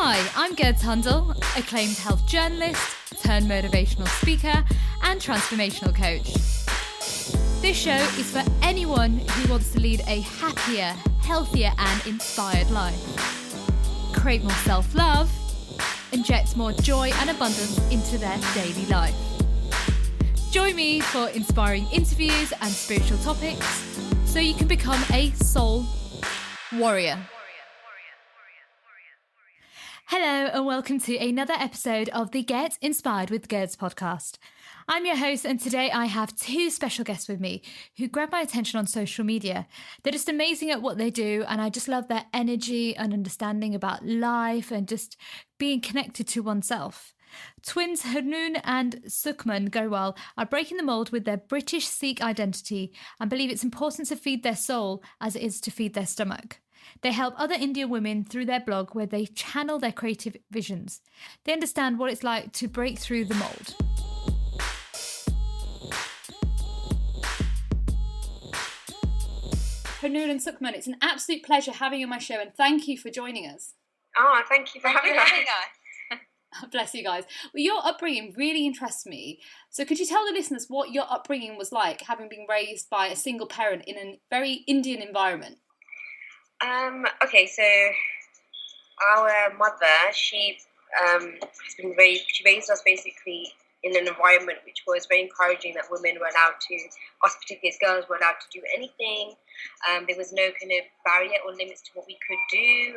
Hi, I'm Gerd Tundle, acclaimed health journalist, turned motivational speaker, and transformational coach. This show is for anyone who wants to lead a happier, healthier, and inspired life. Create more self-love, inject more joy and abundance into their daily life. Join me for inspiring interviews and spiritual topics so you can become a soul warrior. Hello and welcome to another episode of the Get Inspired with Gerds podcast. I'm your host, and today I have two special guests with me who grab my attention on social media. They're just amazing at what they do, and I just love their energy and understanding about life and just being connected to oneself. Twins Harnoon and Sukhman Grewal are breaking the mould with their British Sikh identity and believe it's important to feed their soul as it is to feed their stomach. They help other Indian women through their blog where they channel their creative visions. They understand what it's like to break through the mould. Harnoon and Sukhman, it's an absolute pleasure having you on my show, and thank you for joining us. Oh, thank you for having us. Bless you guys. Well, your upbringing really interests me. So could you tell the listeners what your upbringing was like, having been raised by a single parent in a very Indian environment? Okay, so our mother, she raised us basically in an environment which was very encouraging, that women were allowed to, us particularly as girls, were allowed to do anything. There was no kind of barrier or limits to what we could do.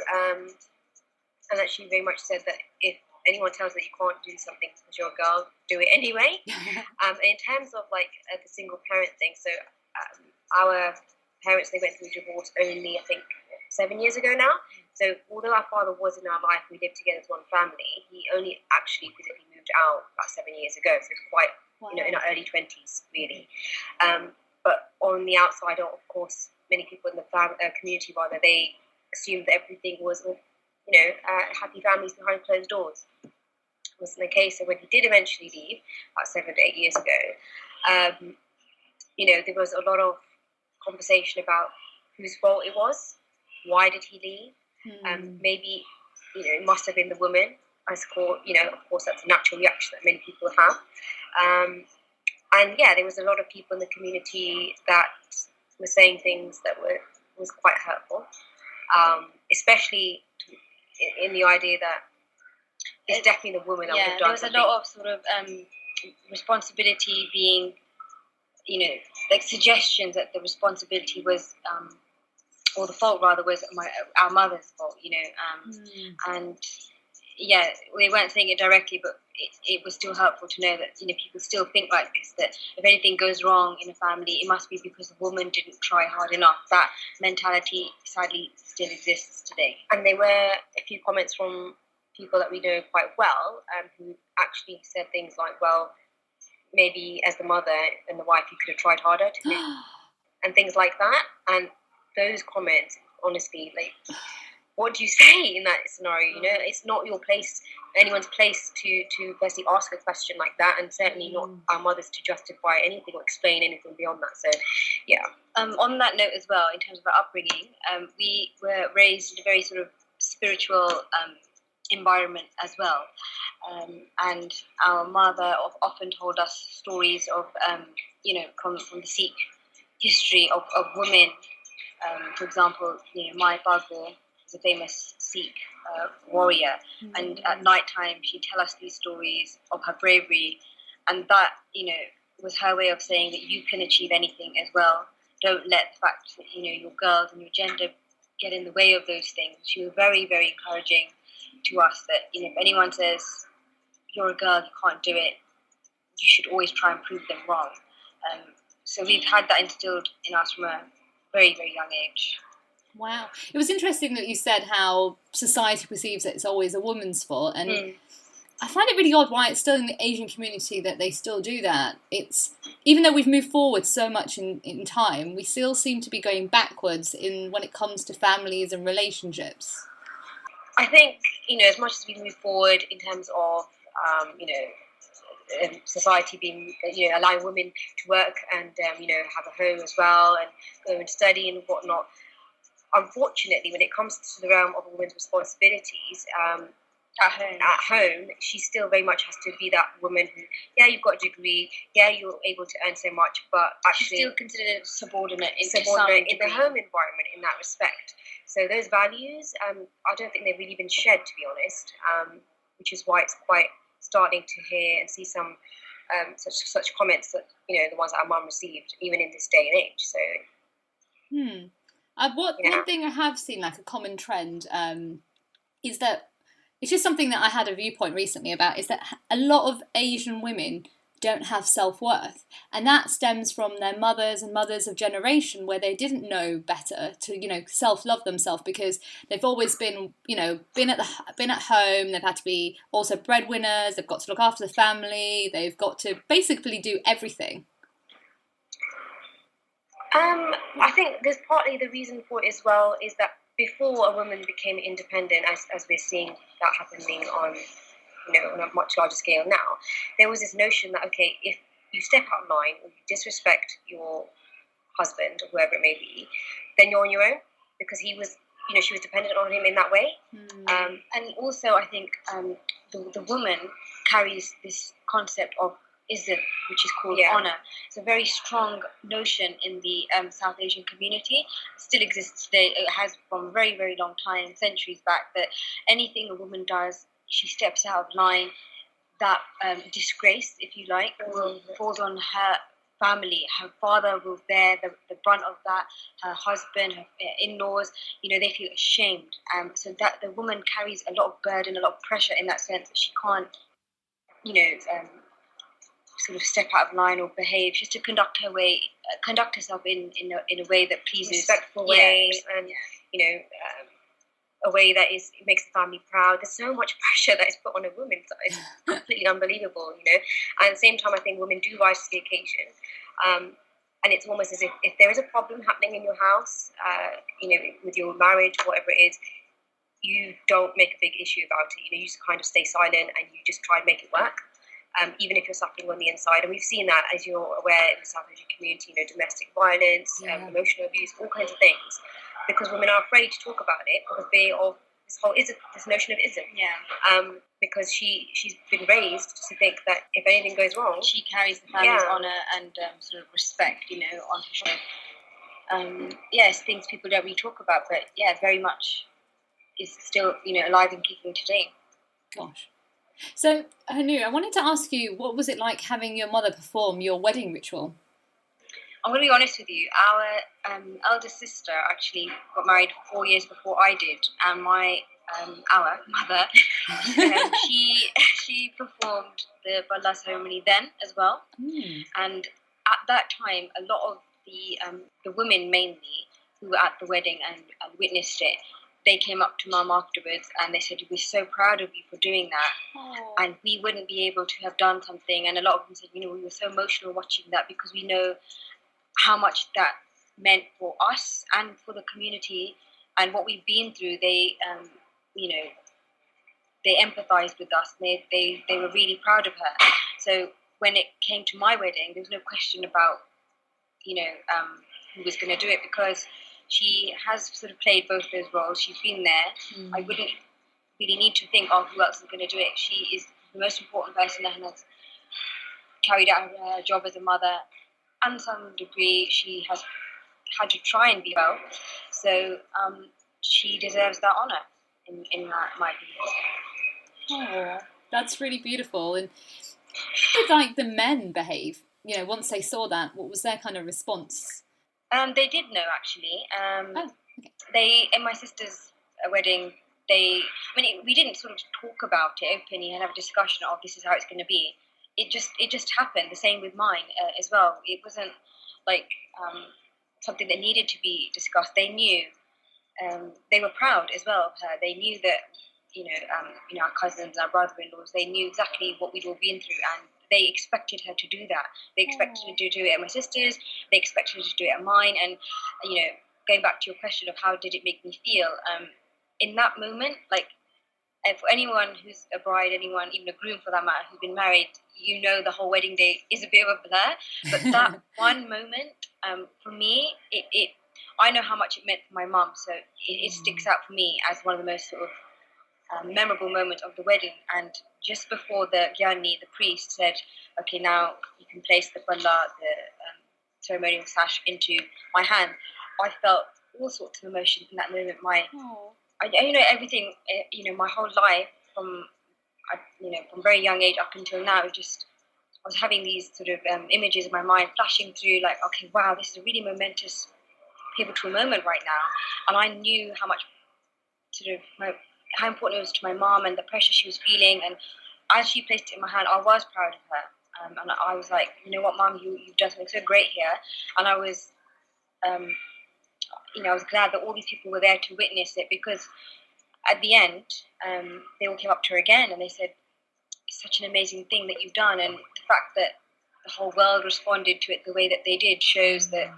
And that she very much said that if anyone tells that you can't do something because you're a girl, do it anyway. In terms of like the single parent thing, so our parents, they went through divorce only, I think, 7 years ago now. So although our father was in our life, we lived together as one family, he only actually physically moved out about 7 years ago. So it's quite, in our early 20s, really. But on the outside, of course, many people in the community, rather, they assumed that everything was, happy families behind closed doors. It wasn't the case. So when he did eventually leave, about 7 to 8 years ago, there was a lot of conversation about whose fault it was. Why did he leave? Maybe, it must have been the woman. Of course, that's a natural reaction that many people have. There was a lot of people in the community that were saying things that was quite hurtful, especially in the idea that it's definitely the woman that would have done something. There was a lot of sort of responsibility being, like suggestions that the responsibility was, or the fault rather, was our mother's fault, and they weren't saying it directly, but it was still helpful to know that, people still think like this, that if anything goes wrong in a family, it must be because the woman didn't try hard enough. That mentality sadly still exists today. And there were a few comments from people that we know quite well, who actually said things like, well, maybe as the mother and the wife, you could have tried harder to live, and things like that. And those comments, honestly, like, what do you say in that scenario? It's not anyone's place to firstly ask a question like that, and certainly not our mothers to justify anything or explain anything beyond that. So, yeah. On that note as well, in terms of our upbringing, we were raised in a very sort of spiritual environment as well, and our mother often told us stories of from the Sikh history of women. For example, my Bagul is a famous Sikh warrior, and at night time she'd tell us these stories of her bravery, and that was her way of saying that you can achieve anything as well. Don't let the fact that your girls and your gender get in the way of those things. She was very, very encouraging to us that if anyone says you're a girl, you can't do it, you should always try and prove them wrong. So we've had that instilled in us from a very, very young age. Wow. It was interesting that you said how society perceives that it's always a woman's fault, and I find it really odd why it's still in the Asian community that they still do that. It's, even though we've moved forward so much in time, we still seem to be going backwards when it comes to families and relationships. I think, as much as we move forward in terms of, society being, allowing women to work and, have a home as well and go and study and whatnot, unfortunately, when it comes to the realm of a woman's responsibilities, at home, she still very much has to be that woman who, yeah, you've got a degree, yeah, you're able to earn so much, but actually she's still considered subordinate in the home environment in that respect. So those values, I don't think they've really been shed, to be honest, which is why it's quite starting to hear and see some such comments that, you know, the ones that our mum received, even in this day and age. So, one thing I have seen, like a common trend, is that it's just something that I had a viewpoint recently about, is that a lot of Asian women don't have self-worth, and that stems from their mothers and mothers of generation where they didn't know better to, you know, self-love themselves, because they've always been, you know, been at home. They've had to be also breadwinners. They've got to look after the family. They've got to basically do everything. I think there's partly the reason for it as well is that before a woman became independent, as we're seeing that happening on, you know, on a much larger scale now, there was this notion that, okay, if you step out of line or you disrespect your husband or whoever it may be, then you're on your own, because he was, you know, she was dependent on him in that way. And also, I think the woman carries this concept of izzat, which is called honor. It's a very strong notion in the South Asian community. It still exists today. It has from a very, very long time, centuries back, that anything a woman does, she steps out of line, that disgrace, if you like, falls on her family. Her father will bear the brunt of that, her husband, her in-laws, you know, they feel ashamed. So that the woman carries a lot of burden, a lot of pressure in that sense, that she can't, you know, sort of step out of line or behave. She has to conduct herself in a way that pleases, respectful way, and you know, a way that makes the family proud. There's so much pressure that is put on a woman. It's completely unbelievable, you know. And at the same time, I think women do rise to the occasion. And it's almost as if there is a problem happening in your house, you know, with your marriage, whatever it is, you don't make a big issue about it. You know, you just kind of stay silent and you just try and make it work. Even if you're suffering on the inside. And we've seen that, as you're aware, in the South Asian community, you know, domestic violence, emotional abuse, all kinds of things, because women are afraid to talk about it because they of this notion of ism. Because she's been raised to think that if anything goes wrong, she carries the family's honour and sort of respect, you know, on her shoulder. It's things people don't really talk about, but very much is still, you know, alive and kicking today. Gosh. So, Hanu, I wanted to ask you, what was it like having your mother perform your wedding ritual? I'm going to be honest with you. Our eldest sister actually got married 4 years before I did, and our mother, she performed the Balla ceremony then as well. And at that time, a lot of the women mainly who were at the wedding and witnessed it, they came up to Mum afterwards and they said, "We're so proud of you for doing that." And we wouldn't be able to have done something. And a lot of them said, you know, we were so emotional watching that because we know how much that meant for us and for the community and what we've been through. They, you know, they empathized with us. And they were really proud of her. So when it came to my wedding, there was no question about, you know, who was going to do it, because she has sort of played both those roles. She's been there. I wouldn't really need to think, oh, who else is going to do it? She is the most important person that has carried out her job as a mother. And to some degree, she has had to try and be well. So she deserves that honour, in my opinion. Oh, that's really beautiful. And how did, like, the men behave? You know, once they saw that, what was their kind of response? They did know, actually. Okay. They, in my sister's wedding, we didn't sort of talk about it openly and have a discussion of this is how it's going to be. It just happened. The same with mine as well. It wasn't like something that needed to be discussed. They knew. They were proud as well of her. They knew that, you know, our cousins, our brother-in-laws, they knew exactly what we'd all been through, and they expected her to do that. They expected her to do it at my sister's. They expected her to do it at mine. And, you know, going back to your question of how did it make me feel, in that moment, like, for anyone who's a bride, anyone, even a groom for that matter, who's been married, you know the whole wedding day is a bit of a blur. But that one moment, for me, I know how much it meant for my mum, so it sticks out for me as one of the most sort of memorable moment of the wedding. And just before the gyani, the priest said, "Okay, now you can place the palla, the ceremonial sash, into my hand." I felt all sorts of emotion in that moment. Everything. My whole life from very young age up until now, I was having these sort of images in my mind flashing through, like, okay, wow, this is a really momentous, pivotal moment right now. And I knew how much how important it was to my mom and the pressure she was feeling. And as she placed it in my hand, I was proud of her. And I was like, you know what, Mom, you've done something so great here. And I was, I was glad that all these people were there to witness it, because at the end, they all came up to her again and they said, "It's such an amazing thing that you've done." And the fact that the whole world responded to it the way that they did shows that,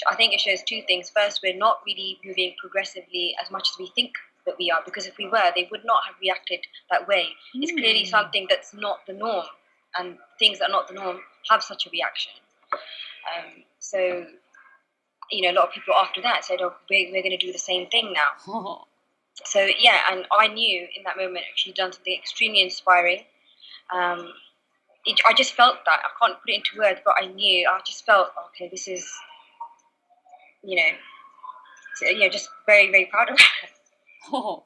I think it shows two things. First, we're not really moving progressively as much as we think that we are, because if we were, they would not have reacted that way. It's clearly something that's not the norm, and things that are not the norm have such a reaction. So, a lot of people after that said, "Oh, we're going to do the same thing now." So, yeah, and I knew in that moment she'd done something extremely inspiring. I just felt that. I can't put it into words, but I just felt, okay, this is, just very, very proud of her. Oh.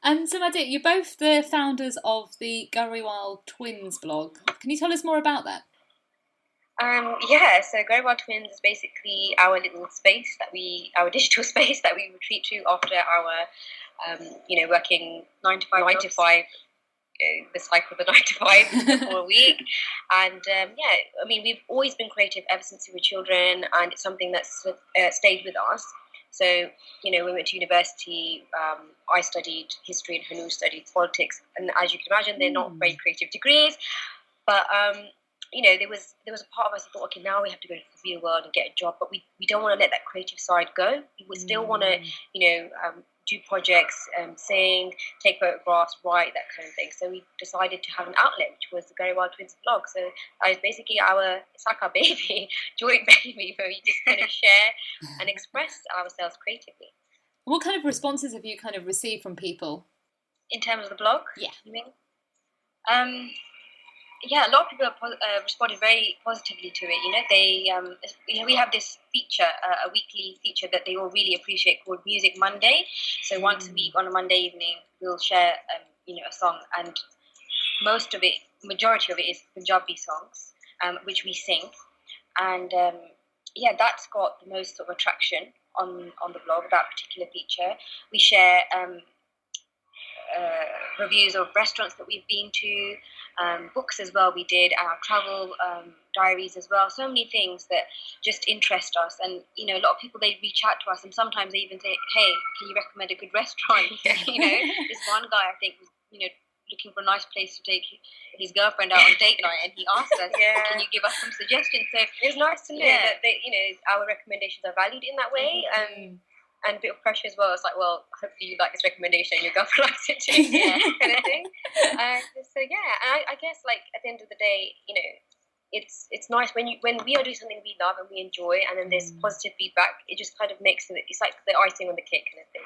And so, Madit, you're both the founders of the Grewal Twins blog. Can you tell us more about that? So Grewal Twins is basically our little space our digital space that we retreat to after our, working 9 to 5, the cycle of the 9 to 5 for a week. And we've always been creative ever since we were children, and it's something that's stayed with us. So, we went to university, I studied history and Hanu studied politics, and as you can imagine, they're not very creative degrees, but there was a part of us that thought, okay, now we have to go to the real world and get a job, but we don't want to let that creative side go. We would still want to, do projects, sing, take photographs, write, that kind of thing. So we decided to have an outlet, which was the Grewal Twins blog. So that was basically it's like our baby, joint baby, where we just kind of share and express ourselves creatively. What kind of responses have you kind of received from people? In terms of the blog? Yeah. You mean? A lot of people have responded very positively to it. We have this feature, a weekly feature that they all really appreciate, called Music Monday. So once a week on a Monday evening, we'll share, a song, and majority of it is Punjabi songs, which we sing, and that's got the most sort of attraction on the blog, that particular feature. We share reviews of restaurants that we've been to, books as well we did, our travel diaries as well. So many things that just interest us. And, a lot of people, they reach out to us, and sometimes they even say, "Hey, can you recommend a good restaurant?" This one guy, I think, was, looking for a nice place to take his girlfriend out on date night, and he asked us, "Can you give us some suggestions?" So it was nice to know that our recommendations are valued in that way. And a bit of pressure as well. It's like, well, hopefully you like this recommendation and your girlfriend likes it too, kind of thing. And I guess, like, at the end of the day, it's nice when we are doing something we love and we enjoy, and then there's positive feedback. It just kind of makes it's like the icing on the cake kind of thing,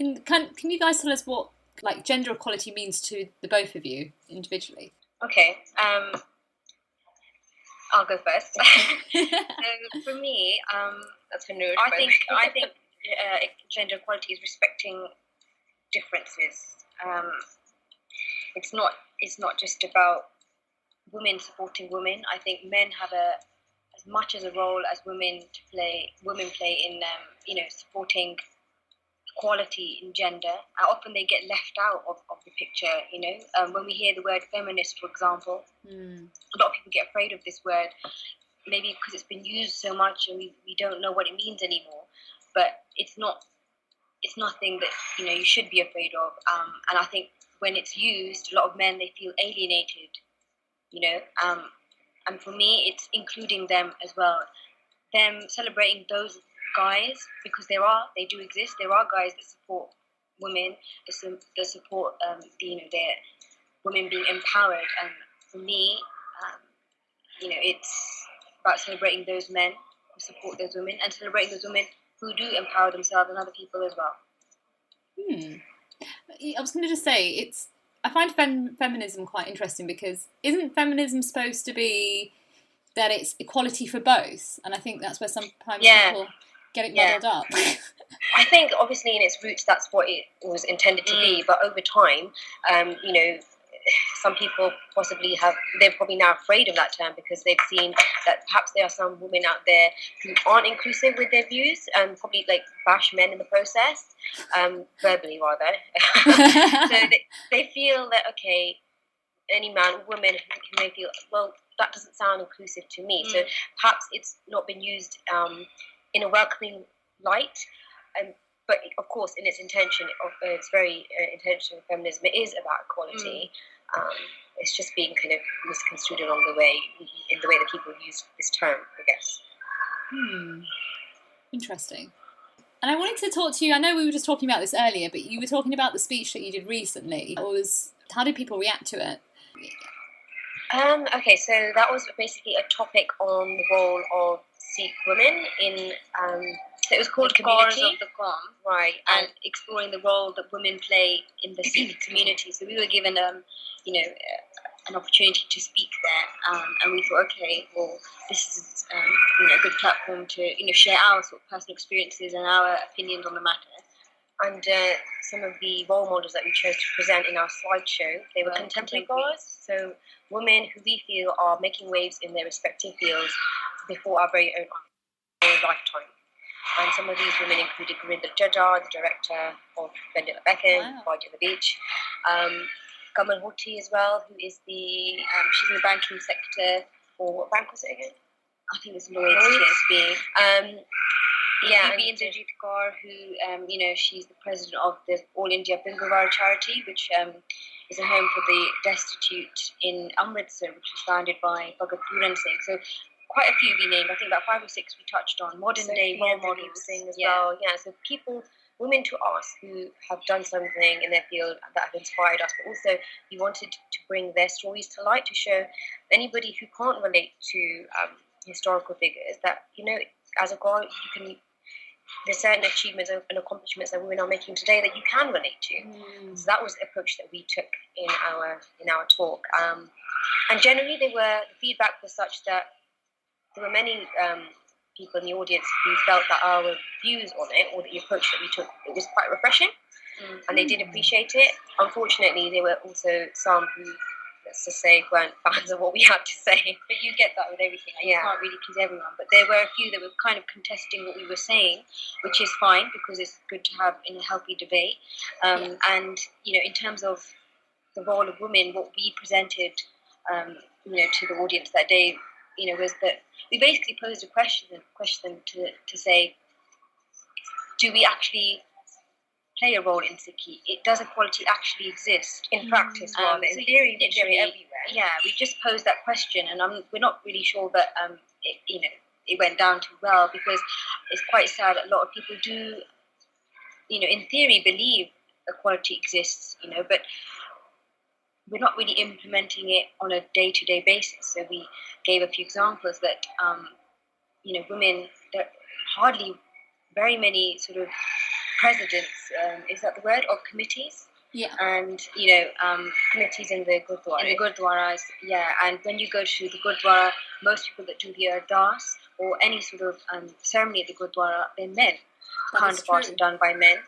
And can you guys tell us what, like, gender equality means to the both of you individually? Okay. I'll go first. So for me, that's Hanoor. I think gender equality is respecting differences. It's not just about women supporting women. I think men have as much as a role as women play in supporting equality in gender. Often they get left out of the picture, when we hear the word feminist, for example. A lot of people get afraid of this word, maybe because it's been used so much and we don't know what it means anymore. But it's nothing that you should be afraid of. And I think when it's used, a lot of men, they feel alienated, and for me, it's including them as well, them celebrating those guys, because they do exist. There are guys that support women, that support their women being empowered. And for me, it's about celebrating those men who support those women, and celebrating those women who do empower themselves and other people as well. I was going to just say, I find feminism quite interesting, because isn't feminism supposed to be that it's equality for both? And I think that's where sometimes people get it muddled up. I think obviously in its roots that's what it was intended to be, but over time, some people they're probably now afraid of that term, because they've seen that perhaps there are some women out there who aren't inclusive with their views and probably like bash men in the process, verbally rather. So they feel that, okay, any man or woman who may feel, well, that doesn't sound inclusive to me. So perhaps it's not been used in a welcoming light. But of course, in its intention, its very intention of feminism, it is about equality. It's just being kind of misconstrued along the way, in the way that people use this term, I guess. Interesting. And I wanted to talk to you, I know we were just talking about this earlier, but you were talking about the speech that you did recently. How did people react to it? Okay, so that was basically a topic on the role of Sikh women in... so it was called Scars of the Qom, right, and exploring the role that women play in the Sikh community. So we were given, an opportunity to speak there, and we thought, okay, well, this is a good platform to share our sort of personal experiences and our opinions on the matter. And some of the role models that we chose to present in our slideshow, they were contemporary goers, so women who we feel are making waves in their respective fields before our very own lifetime. And some of these women included Gurinder Jajjar, the director of Bendit Beckham, Party on the Beach. Kamal Hoti as well, who is she's in the banking sector for, what bank was it again? I think it's Lloyd's TSB. Bibi Indrajit Kaur, who, she's the president of the All India Bingarwar charity, which is a home for the destitute in Amritsar, which was founded by Bhagat Puran Singh. So quite a few we named. I think about 5 or 6 we touched on. Modern day role models as well. Yeah, so women to us who have done something in their field that have inspired us, but also we wanted to bring their stories to light, to show anybody who can't relate to historical figures that, as a girl, there's certain achievements and accomplishments that women are making today that you can relate to. So that was the approach that we took in our talk. And generally, the feedback was such that there were many people in the audience who felt that our views on it, or the approach that we took, it was quite refreshing, and they did appreciate it. Unfortunately, there were also some who, let's just say, weren't fans of what we had to say. But you get that with everything. You can't really please everyone. But there were a few that were kind of contesting what we were saying, which is fine, because it's good to have in a healthy debate. And, in terms of the role of women, what we presented, to the audience that day, was that we basically posed a question to say, do we actually play a role in Sikhi? Does equality actually exist in practice? Rather, in theory, literally everywhere. Yeah, we just posed that question, and we're not really sure that it went down too well, because it's quite sad that a lot of people do, in theory, believe equality exists, but we're not really implementing it on a day-to-day basis. So we gave a few examples that, women, there hardly very many sort of presidents, is that the word, of committees? Yeah. And, committees in the Gurdwara. In the Gurdwaras, yeah. And when you go to the Gurdwara, most people that do the ardas or any sort of ceremony at the Gurdwara, they're men. The counterparts are done by men.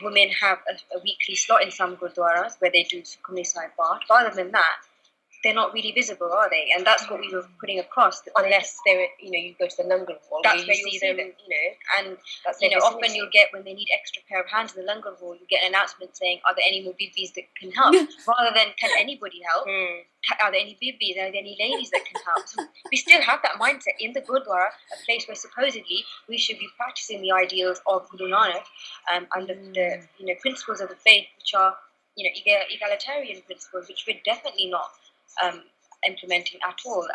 Women have a weekly slot in some Gurdwaras where they do Sukhmani Sahib Path. But other than that, they're not really visible, are they? And that's what we were putting across. Unless they're, you go to the Langar Hall, that's where you see them, and that's often you'll get, when they need extra pair of hands in the Langar Hall, you get an announcement saying, are there any more bibis that can help? Rather than, can anybody help? Are there any bibis? Are there any ladies that can help? So we still have that mindset in the Gurdwara, a place where supposedly we should be practicing the ideals of Guru Nanak and the principles of the faith, which are egalitarian principles, which we're definitely not implementing at all.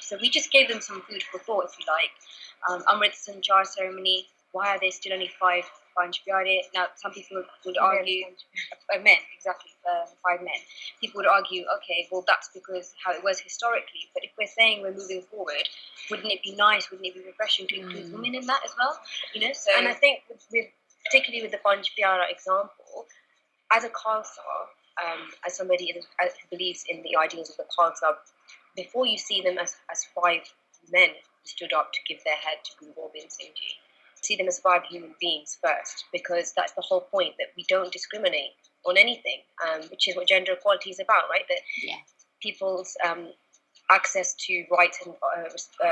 So we just gave them some food for thought, if you like. Amritsar Jar ceremony, why are there still only 5 Panch Pyare? Now, some people would argue, men, exactly, 5 men. People would argue, okay, well, that's because how it was historically. But if we're saying we're moving forward, wouldn't it be nice, wouldn't it be refreshing to include women in that as well? So, and I think with particularly with the Panch Pyara example, as a Khalsa, as somebody who believes in the ideals of the Khalsa, before you see them as 5 men who stood up to give their head to Guru Gobind Singh Ji, see them as 5 human beings first, because that's the whole point, that we don't discriminate on anything, which is what gender equality is about, right? That people's access to rights and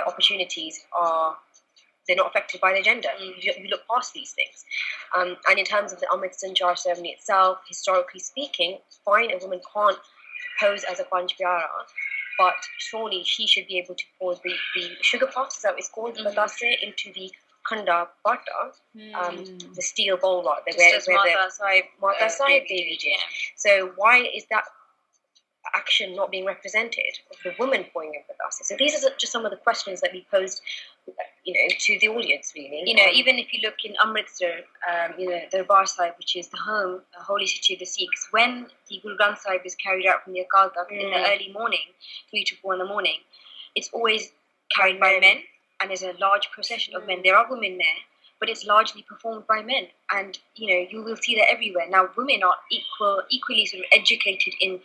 opportunities they're not affected by their gender. You look past these things. And in terms of the Amrit Sanchar ceremony itself, historically speaking, fine, a woman can't pose as a Panch Pyara, but surely she should be able to pose the sugar pot, is that what it's called, batase, into the khanda bata, the steel bowl rather, where Mata Sahib Devi did. So why is that action not being represented of the woman pouring in batase? So these are just some of the questions that we posed, to the audience, really. Even if you look in Amritsar, the Darbar Sahib, which is the holy city of the Sikhs, when the Guru Granth Sahib is carried out from the Akal Takht in the early morning, 3 to 4 in the morning, it's always carried by men, and there's a large procession of men. There are women there, but it's largely performed by men, and you will see that everywhere. Now, women are equally sort of educated in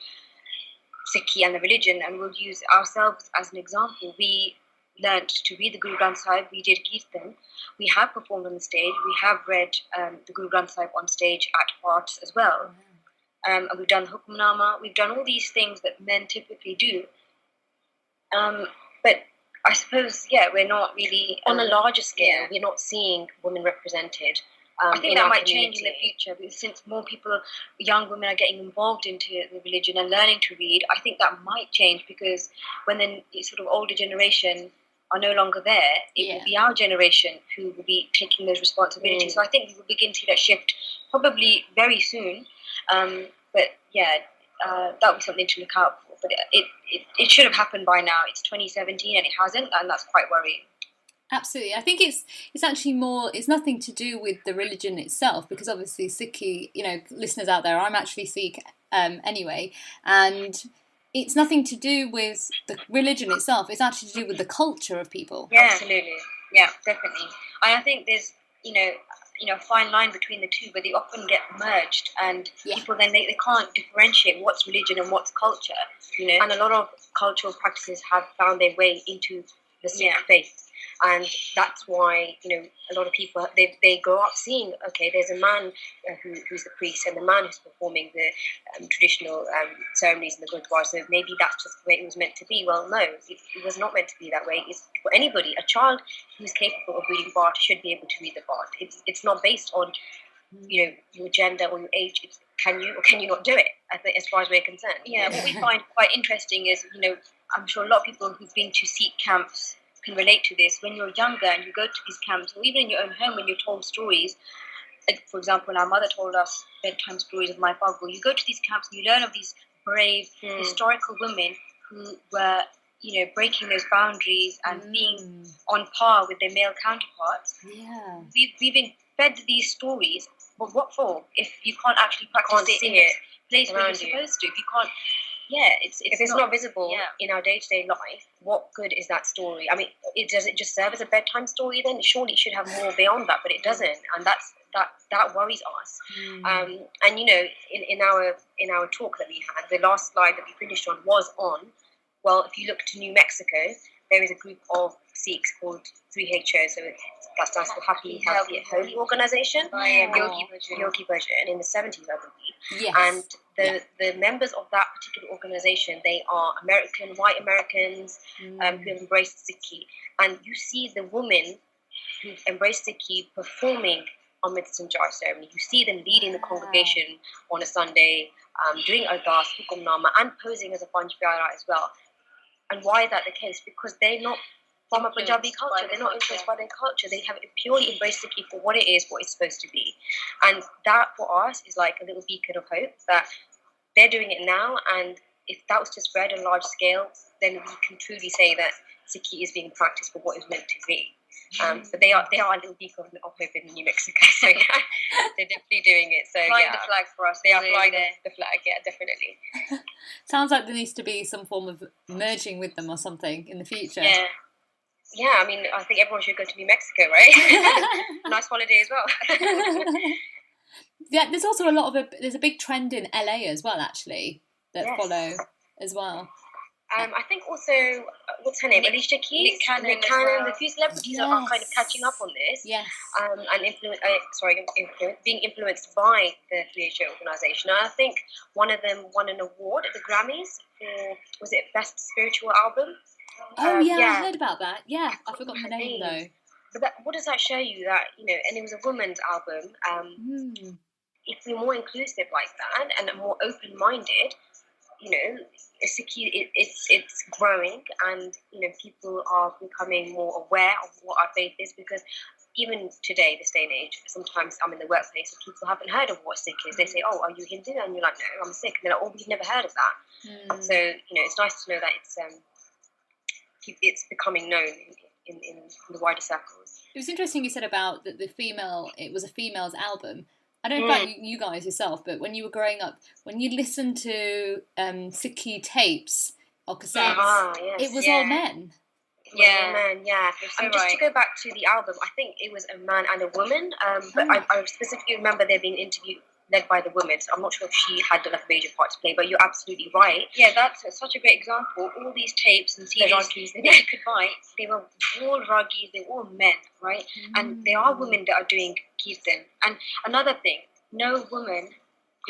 Sikhi and the religion, and we'll use ourselves as an example. We learnt to read the Guru Granth Sahib, we did Kirtan, we have performed on the stage, we have read the Guru Granth Sahib on stage at parts as well. And we've done Hukmnama, we've done all these things that men typically do. But I suppose, we're not really... on a larger scale, we're not seeing women represented. I think that might change in the future, because since more people, young women, are getting involved into the religion and learning to read, I think that might change, because when the sort of older generation are no longer there, it will be our generation who will be taking those responsibilities. So I think we will begin to see that shift probably very soon. That will be something to look out for. But it should have happened by now. It's 2017 and it hasn't, and that's quite worrying. Absolutely. I think it's actually more, it's nothing to do with the religion itself, because obviously Sikhi, listeners out there, I'm actually Sikh anyway, and it's nothing to do with the religion itself, it's actually to do with the culture of people. Yeah, absolutely. Yeah, definitely. I think there's, a fine line between the two, but they often get merged, and people then they can't differentiate what's religion and what's culture, And a lot of cultural practices have found their way into the Sikh faith. And that's why, a lot of people, they grow up seeing, okay, there's a man who's the priest and the man who's performing the traditional ceremonies in the Gurdwara, so maybe that's just the way it was meant to be. Well, no, it was not meant to be that way. It's for anybody. A child who's capable of reading Bart should be able to read the Bart. It's not based on, your gender or your age. It's can you or can you not do it, I think, as far as we're concerned. Yeah, what we find quite interesting is, I'm sure a lot of people who've been to Sikh camps can relate to this. When you're younger and you go to these camps, or even in your own home when you're told stories, like for example, our mother told us bedtime stories of my father. You go to these camps and you learn of these brave historical women who were, breaking those boundaries and being on par with their male counterparts. Yeah, we've been fed these stories, but what for? If you can't actually practice it in the place where you're supposed to, if you can't. If it's not visible in our day-to-day life, what good is that story? I mean, does it just serve as a bedtime story then? Surely it should have more beyond that, but it doesn't, and that worries us. And in our talk that we had, the last slide that we finished on was on, well, if you look to New Mexico, there is a group of Sikhs called 3HO, so that stands for Happy, Healthy, and Holy Organization, Yogi Bhajan, in the 70s, I believe. Yes. And the members of that particular organization, they are white Americans who have embraced Sikhi. And you see the women who've embraced Sikhi performing Amrit Sanchar ceremony. You see them leading the congregation on a Sunday, doing Ardas, Hukumnama, and posing as a Panch Pyara as well. And why is that the case? Because they're not from a Punjabi culture. They're not influenced by their culture. They have purely embraced Sikhi for what it is, what it's supposed to be. And that, for us, is like a little beacon of hope that they're doing it now. And if that was to spread on a large scale, then we can truly say that Sikhi is being practiced for what it's meant to be. But they are a little beacon of hope in New Mexico. So yeah, they're definitely doing it. So flying the flag for us. They are flying the flag. Yeah, definitely. Sounds like there needs to be some form of merging with them or something in the future. Yeah, I mean, I think everyone should go to New Mexico, right? Nice holiday as well. Yeah, there's also there's a big trend in LA as well, actually, that follow as well. I think also, what's her name? Alicia Keys, Nick Cannon. The few celebrities are kind of catching up on this. Yes. And being influenced by the 3HO organisation. And I think one of them won an award at the Grammys for, was it Best Spiritual Album? Oh, I heard about that. Yeah, I forgot her name though. But what does that show you? That, and it was a woman's album. If we're more inclusive like that and more open-minded, it's growing, and people are becoming more aware of what our faith is, because even today, this day and age, sometimes I'm in the workplace and people haven't heard of what Sikh is. They say, "Oh, are you Hindu?" And you're like, "No, I'm Sikh." And they're like, "Oh, we've never heard of that." So it's nice to know that it's becoming known in the wider circles. It was interesting you said about that it was a female's album. I don't know about you guys yourself, but when you were growing up, when you listened to Sikhi tapes or cassettes, it was all men. Men, so just to go back to the album, I think it was a man and a woman, but I specifically remember there being an interview led by the woman, so I'm not sure if she had a major part to play, but you're absolutely right. Yeah, that's such a great example. All these tapes and CDs that you could buy, they were all ragis, they were all men, right? And there are women that are doing kirtan. And another thing, no woman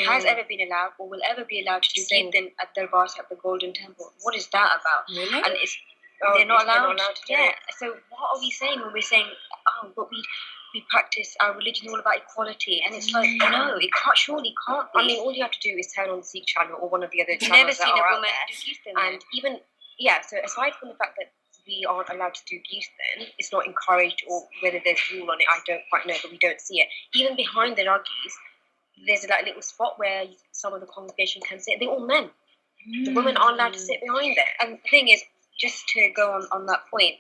has ever been allowed or will ever be allowed to do kirtan at Darbar at the Golden Temple. What is that about? Really? And they're not allowed to do it. So what are we saying when we're saying, but we practice our religion all about equality? And it's like, no, it surely can't be. I mean, all you have to do is turn on the Sikh channel or one of the other channels. I've never seen a woman do kirtan. And even, so aside from the fact that we aren't allowed to do kirtan, it's not encouraged, or whether there's rule on it, I don't quite know, but we don't see it. Even behind the ragis, there's a little spot where some of the congregation can sit. They're all men. The women aren't allowed to sit behind it. And the thing is, just to go on that point,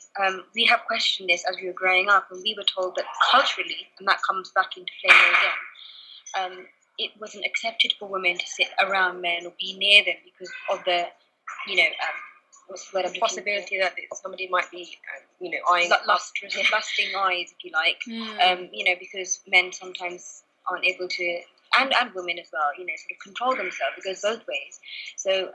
we have questioned this as we were growing up, and we were told that culturally, and that comes back into play again, it wasn't accepted for women to sit around men or be near them because of the, what's the word? The possibility that somebody might be, eyeing lusting eyes, if you like, because men sometimes aren't able to, and women as well, sort of control themselves. It goes both ways. So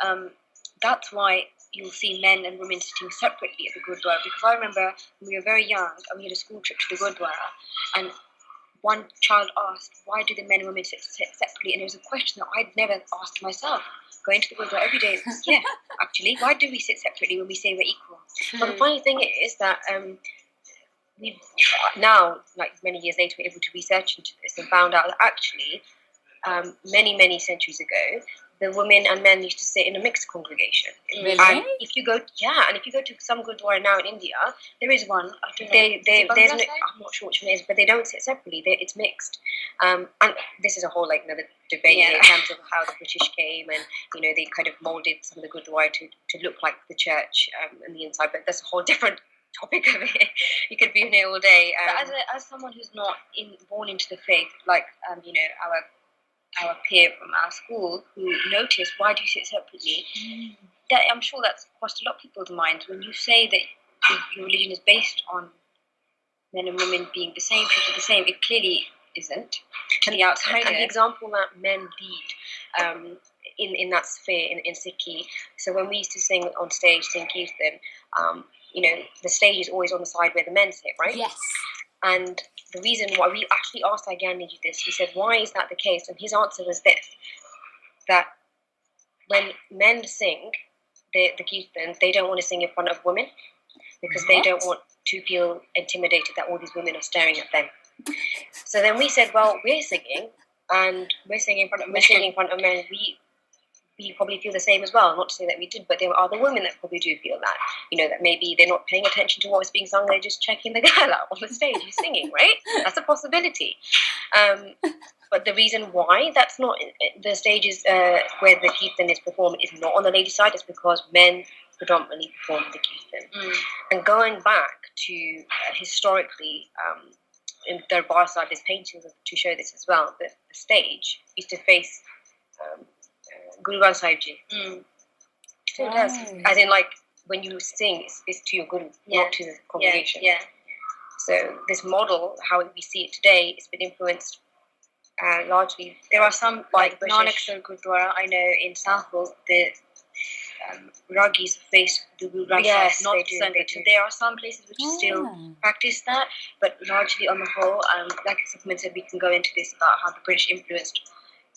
that's why you'll see men and women sitting separately at the Gurdwara. Because I remember when we were very young and we had a school trip to the Gurdwara, and one child asked, "Why do the men and women sit separately?" And it was a question that I'd never asked myself. Going to the Gurdwara every day, actually, why do we sit separately when we say we're equal? But the funny thing is that we've now, many years later, we're able to research into this and found out that actually, many centuries ago, the women and men used to sit in a mixed congregation. Really? And if you go to some Gurdwara now in India, there is one. There's no, I'm not sure which one it is, but they don't sit separately. It's mixed. And this is a whole another debate in terms of how the British came, and they kind of molded some of the Gurdwara to look like the church on the inside. But that's a whole different topic of it. You could be in here all day. But as someone who's not born into the faith, like our peer from our school who noticed, why do you sit separately? That I'm sure that's crossed a lot of people's minds. When you say that your religion is based on men and women being the same, treated the same, it clearly isn't to the outsider. And the example that men lead in that sphere in Sikhi. So when we used to sing on stage, sing kirtan, the stage is always on the side where the men sit, right? Yes. And the reason why we actually asked our Gandhiji this, we said, why is that the case? And his answer was this, that when men sing the kirtan, they don't want to sing in front of women because they don't want to feel intimidated that all these women are staring at them. So then we said, well, we're singing in front of men. We probably feel the same as well. Not to say that we did, but there are the women that probably do feel that. That maybe they're not paying attention to what was being sung, they're just checking the girl out on the stage who's singing, right? That's a possibility. But the reason why that's not the stages where the kirtan is performed is not on the ladies' side is because men predominantly perform the kirtan. And going back to historically, in Darbar side, there's paintings to show this as well, that the stage used to face Guru Granth Sahib Ji. So it does. As in, when you sing, it's to your Guru, not to the congregation. Yeah. So this model, how we see it today, it's been influenced largely. There are some like British. Nanak Gurdwara. I know in Southall the Ragis face the Guru Granth Sahib, Yes, not they to do, Sunday. they So do. there are some places which still practice that, but largely on the whole, like Sukhman said, we can go into this about how the British influenced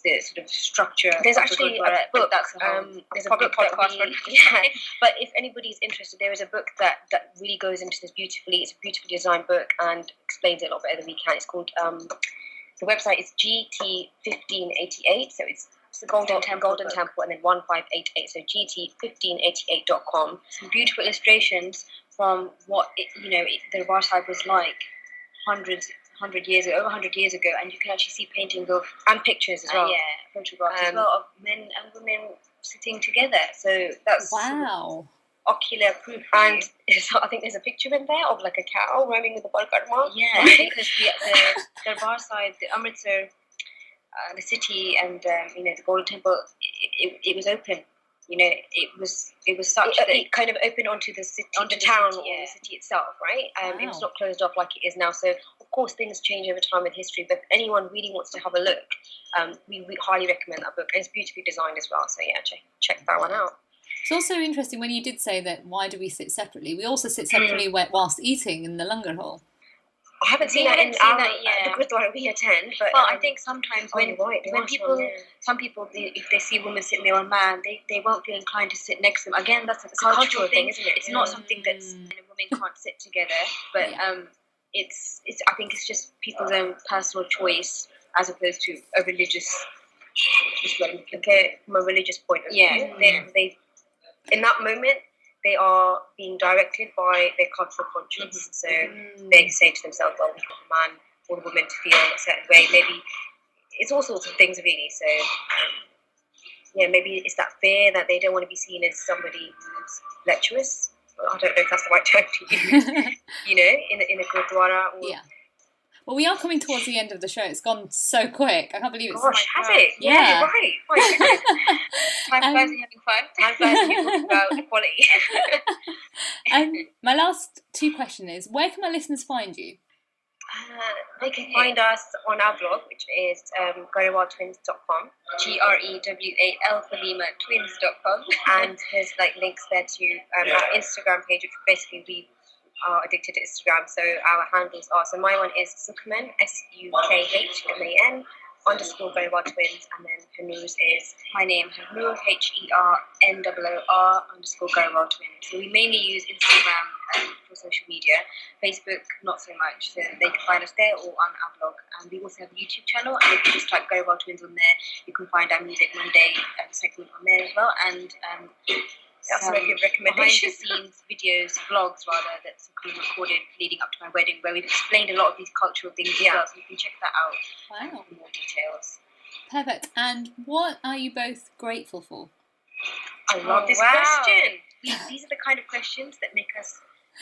the sort of structure. There's of actually Gurdwara, a book. but that's a whole, There's a probably book that podcast for we, another yeah. time. But if anybody's interested, there is a book that really goes into this beautifully. It's a beautifully designed book and explains it a lot better than we can. It's called the website is GT1588. So it's the Golden Temple, and then 1588. So GT1588.com. Some beautiful illustrations from what the Darbar Sahib was like 100 years ago, over 100 years ago, and you can actually see paintings of and pictures as well. photographs as well of men and women sitting together. So that's Wow. ocular proof. And I think there's a picture in there of like a cow roaming with a Balkarma. Yeah, because the Darbar Sahib, the Amritsar, the city, and the Golden Temple, it was open. It was such that It kind of opened onto the city, Onto the the town, city, or yeah. the city itself, right? It was Wow. not closed off like it is now. So of course things change over time with history. But if anyone really wants to have a look, we highly recommend that book. And it's beautifully designed as well. So yeah, check that one out. It's also interesting when you did say that, why do we sit separately? We also sit separately whilst eating in the langar hall. I haven't seen that in the Gurdwara we attend, but I think sometimes when people, yeah. some people, if they see a woman sitting there or a man, they won't feel inclined to sit next to them. Again, that's a cultural thing, isn't it? It's not something that's men and women can't sit together, but it's I think it's just people's own personal choice as opposed to a religious. From a religious point of view, they in that moment they are being directed by their cultural conscience. So they say to themselves, well, we want the man or the woman to feel a certain way. Maybe it's all sorts of things, really. So, maybe it's that fear that they don't want to be seen as somebody who's lecherous. I don't know if that's the right term to use, in a Gurdwara. Or, Well, we are coming towards the end of the show. It's gone so quick. I can't believe it's... Gosh, has it? Yeah. You're right. My goodness. Time flies when you're having fun. Time flies when you're talking about equality. My last 2 question is, where can my listeners find you? They can find us on our blog, which is grewaltwins.com. GREWAL for Lima twins.com. And there's links there to our Instagram page, which basically we are addicted to Instagram. So our handles are, so my one is Sukhman, SUKHMAN _Grewal Twins, and then Hanoor's is My name, Hanoor, HERNOOR _Grewal Twins. So we mainly use Instagram for social media. Facebook, not so much. So they can find us there or on our blog. And we also have a YouTube channel, and if you just type Grewal Twins on there, you can find our Music Monday segment on there as well. And that's my good recommendation. Behind the scenes videos, vlogs rather, that's recorded leading up to my wedding, where we've explained a lot of these cultural things as well, so you can check that out. Wow. For more details. Perfect. And what are you both grateful for? I love this question. These are the kind of questions that make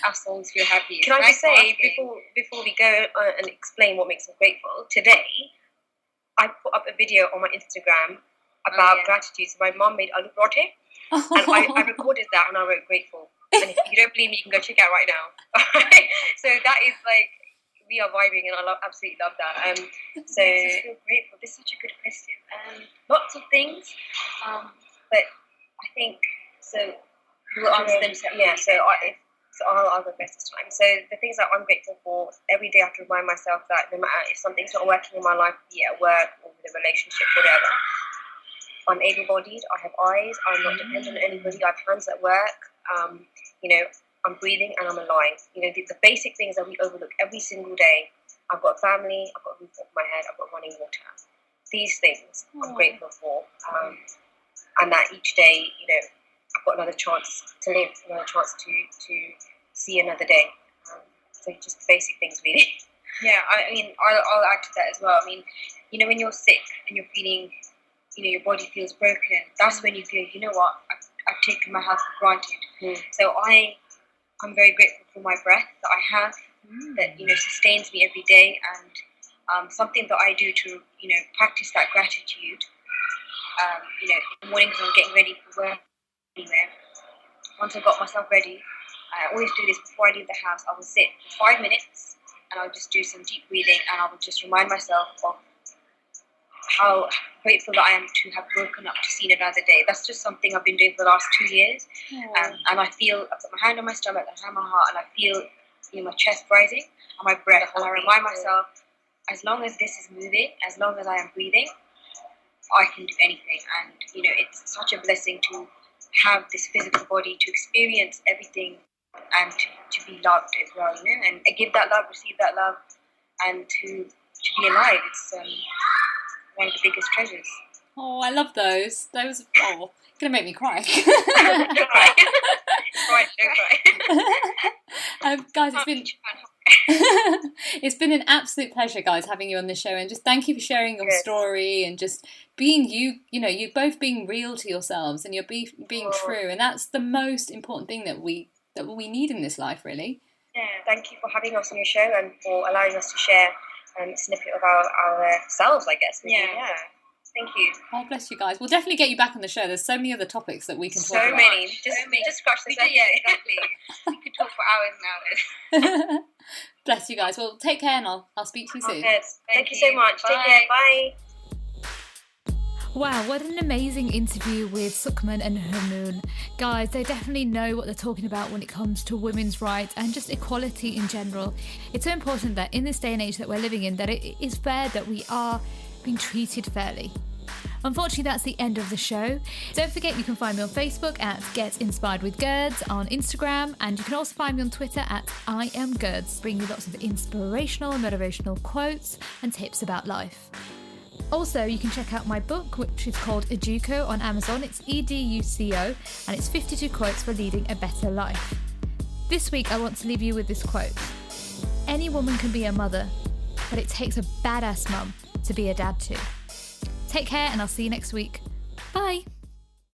our souls feel happy. Can I just say, before we go and explain what makes us grateful, today I put up a video on my Instagram about gratitude. So my mom made aloo parathe. And I recorded that and I wrote grateful. And if you don't believe me, you can go check it out right now. So that is we are vibing, and I absolutely love that. So I feel grateful. This is such a good question. Lots of things, but I think so. We'll answer them separately. Yeah. So I'll go first this time. So the things that I'm grateful for, every day I have to remind myself that no matter if something's not working in my life, be it at work or with a relationship, whatever, I'm able-bodied, I have eyes, I'm not dependent on anybody, I have hands that work, I'm breathing and I'm alive. The basic things that we overlook every single day. I've got a family, I've got a roof over my head, I've got running water. These things I'm grateful for. And that each day, I've got another chance to live, another chance to see another day. So just basic things, really. Yeah, I'll add to that as well. I mean, when you're sick and you're feeling, your body feels broken, that's when you feel, you know what, I've taken my health for granted. So I'm very grateful for my breath that I have, that, sustains me every day, and something that I do to, practice that gratitude, in the mornings when I'm getting ready for work, anywhere. Once I got myself ready, I always do this before I leave the house. I will sit for 5 minutes and I'll just do some deep breathing, and I will just remind myself of how grateful that I am to have woken up to see another day. That's just something I've been doing for the last 2 years. And I feel, I put my hand on my stomach, I hand on my heart, and I feel, my chest rising and my breath. And I remind myself, as long as this is moving, as long as I am breathing, I can do anything. And, it's such a blessing to have this physical body, to experience everything, and to be loved as well, and give that love, receive that love, and to be alive. It's one of the biggest treasures. Oh, I love those. Those, going to make me cry. Don't cry. Guys, it's been an absolute pleasure, guys, having you on the show, and just thank you for sharing your story and just being you both being real to yourselves, and you're being true, and that's the most important thing that we need in this life, really. Yeah, thank you for having us on your show and for allowing us to share a snippet of ourselves, I guess. Yeah. Thank you. Oh, bless you guys. We'll definitely get you back on the show. There's so many other topics that we can talk about. So many. Just scratch the surface. Yeah, exactly. We could talk for hours now. Bless you guys. Well, take care, and I'll speak to you soon. Thank you so much. Bye. Take care. Bye. Wow, what an amazing interview with Sukhman and Hamoon. Guys, they definitely know what they're talking about when it comes to women's rights and just equality in general. It's so important that in this day and age that we're living in, that it is fair that we are being treated fairly. Unfortunately, that's the end of the show. Don't forget you can find me on Facebook at Get Inspired with Gerds, on Instagram, and you can also find me on Twitter at I Am Gerds, bringing you lots of inspirational and motivational quotes and tips about life. Also, you can check out my book, which is called Educo, on Amazon. It's EDUCO, and it's 52 quotes for leading a better life. This week, I want to leave you with this quote. Any woman can be a mother, but it takes a badass mum to be a dad too. Take care, and I'll see you next week. Bye.